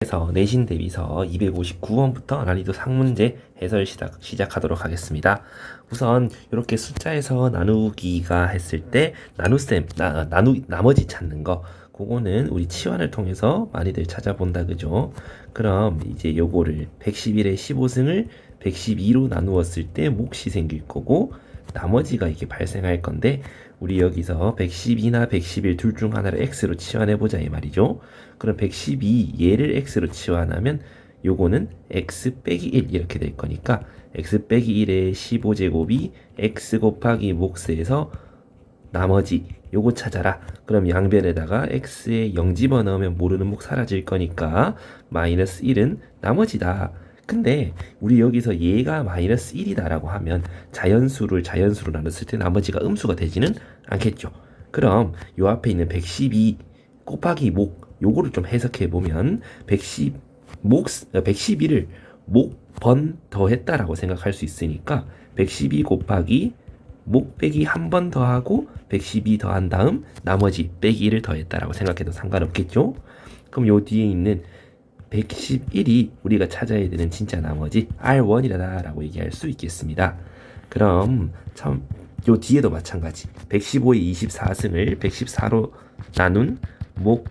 그래서 내신 대비서 259번부터 난이도 상문제 해설 시작하도록 하겠습니다. 우선 이렇게 숫자에서 나누기가 했을 때 나머지 찾는 거 그거는 우리 치환을 통해서 많이들 찾아본다 그죠? 그럼 이제 요거를 111의 15승을 112로 나누었을 때 몫이 생길 거고 나머지가 이게 발생할 건데 우리 여기서 112나 111 둘 중 하나를 x로 치환해보자 이 말이죠. 그럼 112 얘를 x로 치환하면 요거는 x 빼기 1 이렇게 될 거니까 x 빼기 1의 15제곱이 x 곱하기 몫에서 나머지 요거 찾아라. 그럼 양변에다가 x에 0 집어넣으면 모르는 몫 사라질 거니까 마이너스 1은 나머지다. 근데 우리 여기서 얘가 마이너스 1이다 라고 하면 자연수로 나눴을 때 나머지가 음수가 되지는 않겠죠. 그럼 요 앞에 있는 112 곱하기 목 요거를 좀 해석해 보면 112를 목 번 더 했다라고 생각할 수 있으니까 112 곱하기 목 빼기 한 번 더하고 112 더한 다음 나머지 빼기 1을 더했다라고 생각해도 상관없겠죠. 그럼 요 뒤에 있는 111이 우리가 찾아야 되는 진짜 나머지 R1이다 라고 얘기할 수 있겠습니다. 그럼 요 뒤에도 마찬가지 115의 24승을 114로 나눈 목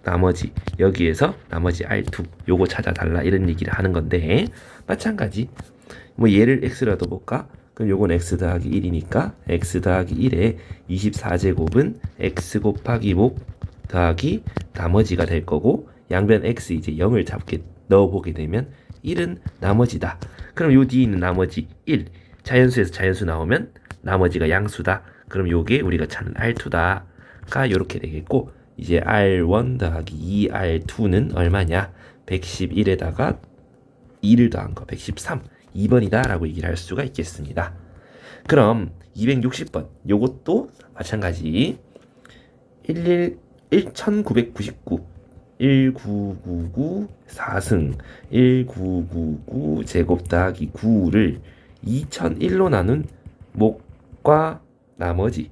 나머지 여기에서 나머지 R2 요거 찾아달라 이런 얘기를 하는 건데 마찬가지 뭐 얘를 x라도 볼까? 그럼 요건 x 더하기 1이니까 x 더하기 1에 24제곱은 x 곱하기 목 더하기 나머지가 될 거고 양변 x 이제 0을 넣어보게 되면 1은 나머지다. 그럼 요 뒤에 있는 나머지 1 자연수에서 자연수 나오면 나머지가 양수다. 그럼 요게 우리가 찾는 R2다가 요렇게 되겠고 이제 R1 더하기 2R2는 얼마냐? 111에다가 2를 더한 거 113 2번이다 라고 얘기를 할 수가 있겠습니다. 그럼 260번 요것도 마찬가지 1999 1999 4승 1999 제곱 더하기 9를 2001로 나눈 목과 나머지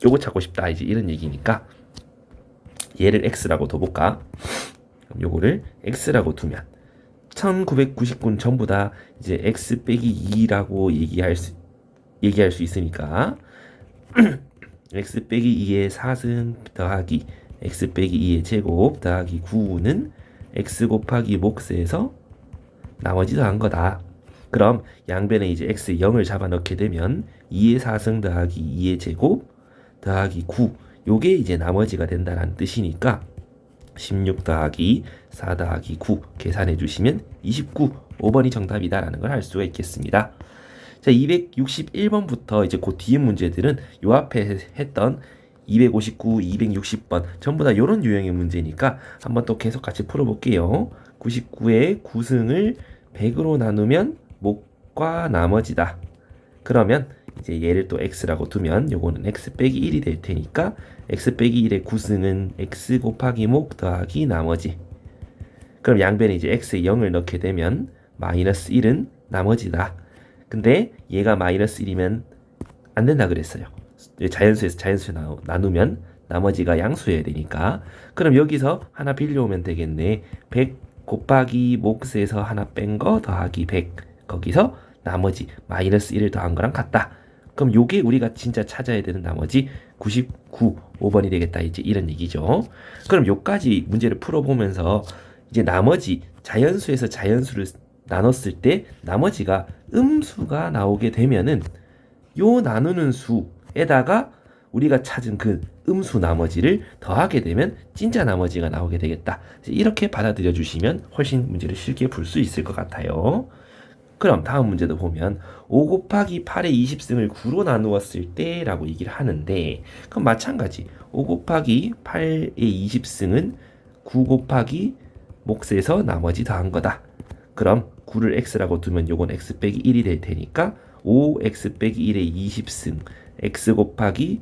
요거 찾고 싶다 이제 이런 얘기니까 얘를 x라고 둬볼까? 그럼 요거를 x라고 두면 1999는 전부 다 이제 x 빼기 2라고 얘기할 수 있으니까 x 빼기 2의 4승 더하기 x 빼기 2의 제곱 더하기 9는 x 곱하기 몫에서 나머지 더한 거다. 그럼 양변에 이제 x 0을 잡아넣게 되면 2의 4승 더하기 2의 제곱 더하기 9 요게 이제 나머지가 된다는 뜻이니까 16 더하기 4 더하기 9 계산해 주시면 29 5번이 정답이다 라는 걸 알 수가 있겠습니다. 자 261번부터 이제 그 뒤에 문제들은 요 앞에 했던 259, 260번 전부 다 이런 유형의 문제니까 한번 또 계속 같이 풀어볼게요. 99의 9승을 100으로 나누면 목과 나머지다. 그러면 이제 얘를 또 x라고 두면 요거는 x 빼기 1이 될 테니까 x 빼기 1의 9승은 x 곱하기 목 더하기 나머지. 그럼 양변에 이제 x에 0을 넣게 되면 마이너스 1은 나머지다. 근데 얘가 마이너스 1이면 안 된다 그랬어요. 자연수에서 자연수 나누면 나머지가 양수여야 되니까. 그럼 여기서 하나 빌려오면 되겠네. 100 곱하기 몫에서 하나 뺀 거 더하기 100 거기서 나머지 마이너스 1을 더한 거랑 같다. 그럼 요게 우리가 진짜 찾아야 되는 나머지 99 5번이 되겠다 이제 이런 얘기죠. 그럼 요까지 문제를 풀어보면서 이제 나머지 자연수에서 자연수를 나눴을 때 나머지가 음수가 나오게 되면은 요 나누는 수에다가 우리가 찾은 그 음수 나머지를 더하게 되면 진짜 나머지가 나오게 되겠다. 이렇게 받아들여 주시면 훨씬 문제를 쉽게 풀 수 있을 것 같아요. 그럼 다음 문제도 보면 5 곱하기 8의 20승을 9로 나누었을 때 라고 얘기를 하는데 그럼 마찬가지 5 곱하기 8의 20승은 9 곱하기 몫에서 나머지 더한 거다. 그럼 9를 x라고 두면 요건 x 빼기 1이 될 테니까 5x 빼기 1의 20승 x 곱하기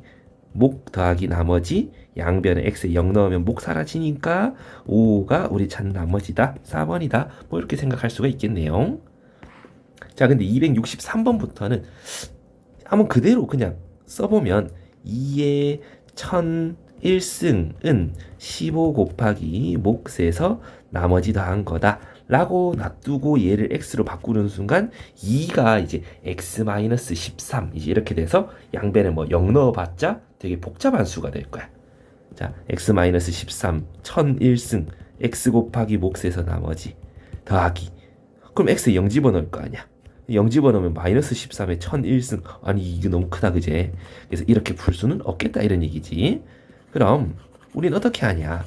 목 더하기 나머지 양변에 x에 0 넣으면 목 사라지니까 5가 우리 찾는 나머지다. 4번이다. 뭐 이렇게 생각할 수가 있겠네요. 자 근데 263번부터는 한번 그대로 그냥 써보면 2의 1000의 1승은 15 곱하기 몫에서 나머지 더한 거다 라고 놔두고 얘를 x로 바꾸는 순간 2가 이제 x-13 이제 이렇게 돼서 양변에 뭐 0 넣어봤자 되게 복잡한 수가 될 거야. 자, x-13 1001승 x 곱하기 몫에서 나머지 더하기, 그럼 x에 0 집어넣을 거 아니야. 0 집어넣으면 마이너스 13에 1001승. 아니 이게 너무 크다 그제. 그래서 이렇게 풀 수는 없겠다 이런 얘기지. 그럼 우린 어떻게 하냐.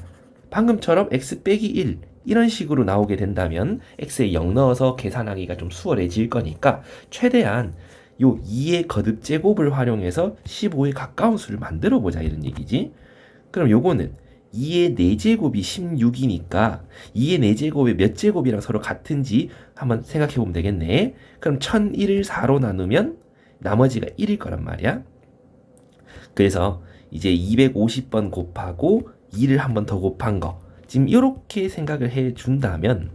방금처럼 x 빼기 1 이런 식으로 나오게 된다면 x에 0 넣어서 계산하기가 좀 수월해질 거니까 최대한 요 2의 거듭 제곱을 활용해서 15에 가까운 수를 만들어 보자 이런 얘기지. 그럼 요거는 2의 4제곱이 16이니까 2의 4제곱의 몇 제곱이랑 서로 같은지 한번 생각해 보면 되겠네. 그럼 1001을 4로 나누면 나머지가 1일 거란 말이야. 그래서 이제 250번 곱하고 2를 한 번 더 곱한 거 지금 이렇게 생각을 해 준다면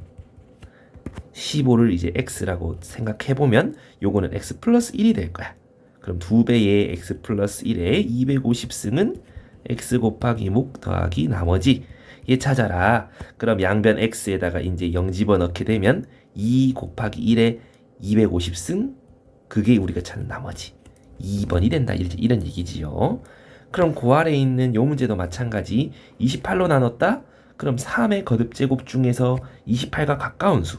15를 이제 x라고 생각해 보면 요거는 x 플러스 1이 될 거야. 그럼 2배의 x 플러스 1에 250승은 x 곱하기 목 더하기 나머지 얘 찾아라. 그럼 양변 x에다가 이제 0 집어넣게 되면 2 곱하기 1에 250승 그게 우리가 찾는 나머지 2번이 된다 이런 얘기지요. 그럼 그 아래에 있는 요 문제도 마찬가지. 28로 나눴다? 그럼 3의 거듭제곱 중에서 28과 가까운 수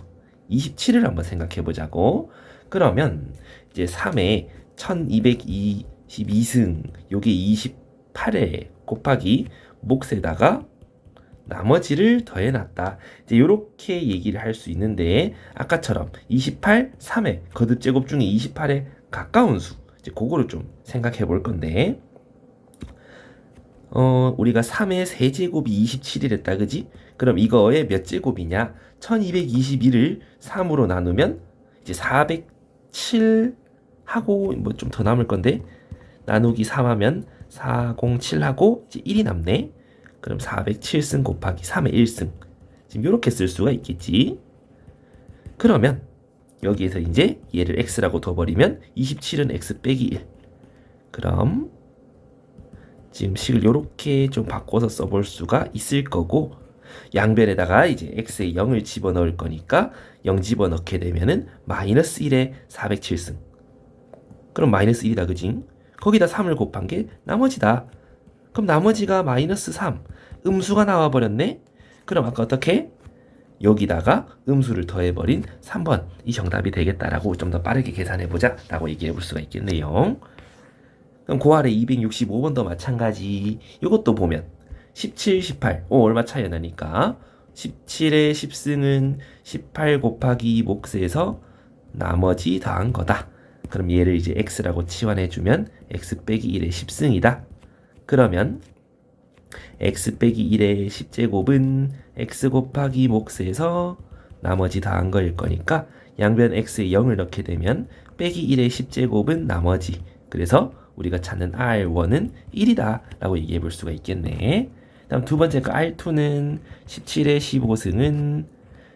27을 한번 생각해 보자고. 그러면 이제 3의 1222승 요게 28에 곱하기 몫에다가 나머지를 더해놨다. 이제 요렇게 얘기를 할 수 있는데 아까처럼 28, 3의 거듭제곱 중에 28에 가까운 수 이제 그거를 좀 생각해 볼 건데 우리가 3의 세제곱이 27이랬다 그지? 그럼 이거의 몇 제곱이냐? 1221을 3으로 나누면 이제 407 하고 뭐 좀 더 남을 건데 나누기 3 하면 407 하고 이제 1이 남네. 그럼 407승 곱하기 3의 1승 지금 이렇게 쓸 수가 있겠지. 그러면 여기에서 이제 얘를 x라고 둬버리면 27은 x 빼기 1. 그럼 지금 식을 이렇게 좀 바꿔서 써볼 수가 있을 거고 양변에다가 이제 x에 0을 집어넣을 거니까 0 집어넣게 되면은 마이너스 1에 407승. 그럼 마이너스 1이다 그지? 거기다 3을 곱한 게 나머지다. 그럼 나머지가 마이너스 3. 음수가 나와버렸네? 그럼 아까 어떻게? 여기다가 음수를 더해버린 3번. 이 정답이 되겠다라고 좀 더 빠르게 계산해보자 라고 얘기해 볼 수가 있겠네요. 그럼 그 아래 265번도 마찬가지. 이것도 보면 17, 18. 얼마 차이 나니까 17의 10승은 18 곱하기 몫에서 나머지 더한 거다. 그럼 얘를 이제 x라고 치환해주면 x 빼기 1의 10승이다. 그러면 x 빼기 1의 10제곱은 x 곱하기 몫에서 나머지 더한 거일 거니까 양변 x에 0을 넣게 되면 빼기 1의 10제곱은 나머지. 그래서 우리가 찾는 R1은 1이다 라고 얘기해 볼 수가 있겠네. 다음 두 번째 거 R2는 17의 15승은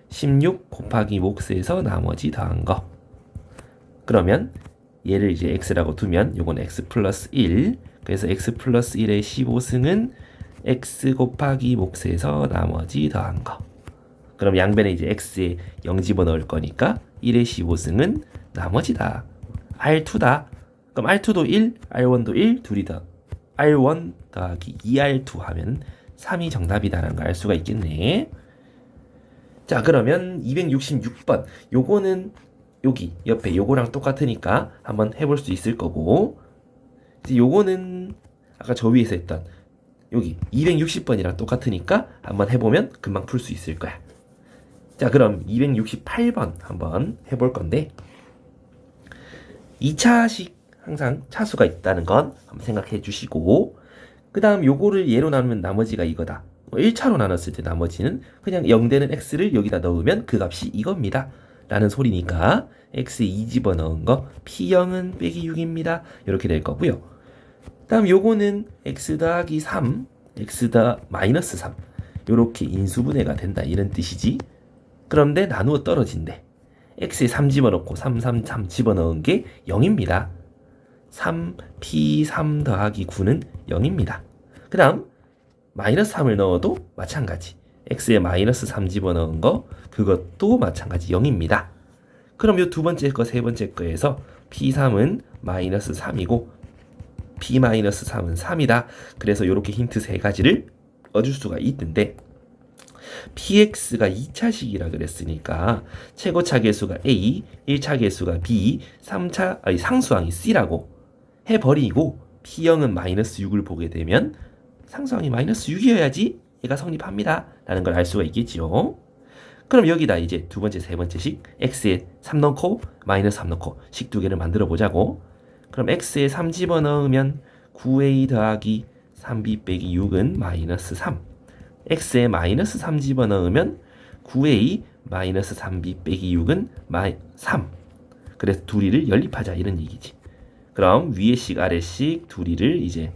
16 곱하기 몫에서 나머지 더한 거. 그러면 얘를 이제 x라고 두면 요건 x 플러스 1. 그래서 x 플러스 1의 15승은 x 곱하기 몫에서 나머지 더한 거. 그럼 양변에 이제 x에 0 집어넣을 거니까 1의 15승은 나머지다. R2다. 그럼 R2도 1, R1도 1, 둘이 다 R1 더하기 2R2 하면 3이 정답이다라는 걸 알 수가 있겠네. 자, 그러면 266번. 요거는 여기 옆에 요거랑 똑같으니까 한번 해볼 수 있을 거고, 이제 요거는 아까 저 위에서 했던 여기 260번이랑 똑같으니까 한번 해보면 금방 풀 수 있을 거야. 자, 그럼 268번 한번 해볼 건데 2차식 항상 차수가 있다는 건 한번 생각해 주시고, 그 다음 요거를 얘로 나누면 나머지가 이거다. 1차로 나눴을 때 나머지는 그냥 0 되는 x를 여기다 넣으면 그 값이 이겁니다 라는 소리니까 x에 2 집어넣은 거 p0은 빼기 6입니다 이렇게 될 거고요. 다음 요거는 x 더하기 3 x 더 마이너스 3 요렇게 인수분해가 된다 이런 뜻이지. 그런데 나누어 떨어진대. x에 3 집어넣고 3, 3, 3 집어넣은 게 0입니다. 3, p3 더하기 9는 0입니다. 그 다음 마이너스 3을 넣어도 마찬가지. x에 마이너스 3 집어넣은 거 그것도 마찬가지 0입니다. 그럼 이 두 번째 거, 세 번째 거에서 P3은 마이너스 3이고 P 마이너스 3은 3이다. 그래서 이렇게 힌트 세 가지를 얻을 수가 있는데 PX가 2차식이라 그랬으니까 최고차 계수가 A, 1차 계수가 B, 상수항이 C라고 해버리고 P0은 마이너스 6을 보게 되면 상수항이 마이너스 6이어야지 얘가 성립합니다. 라는 걸 알 수가 있겠지요. 그럼 여기다 이제 두 번째, 세 번째 식 x에 3 넣고 마이너스 3 넣고 식 두 개를 만들어 보자고. 그럼 x에 3 집어넣으면 9a 더하기 3b 빼기 6은 마이너스 3. x에 마이너스 3 집어넣으면 9a 마이너스 3b 빼기 6은 3. 그래서 둘이를 연립하자 이런 얘기지. 그럼 위의 식 아래 식 둘이를 이제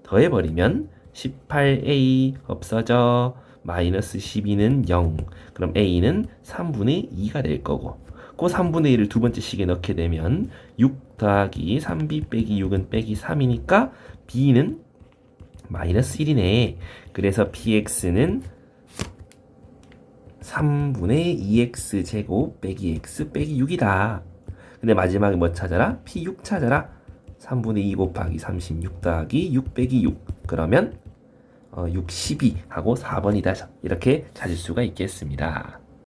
더해버리면 18a 없어져. 마이너스 12는 0. 그럼 a는 3분의 2가 될 거고 그 3분의 1을 두 번째 식에 넣게 되면 6 더하기 3b 빼기 6은 빼기 3이니까 b는 마이너스 1이네. 그래서 px는 3분의 2x 제곱 빼기 x 빼기 6이다. 근데 마지막에 뭐 찾아라? p6 찾아라. 3분의 2 곱하기 36 더하기 6 빼기 6. 그러면 6, 12 하고 4번이다. 이렇게 찾을 수가 있겠습니다.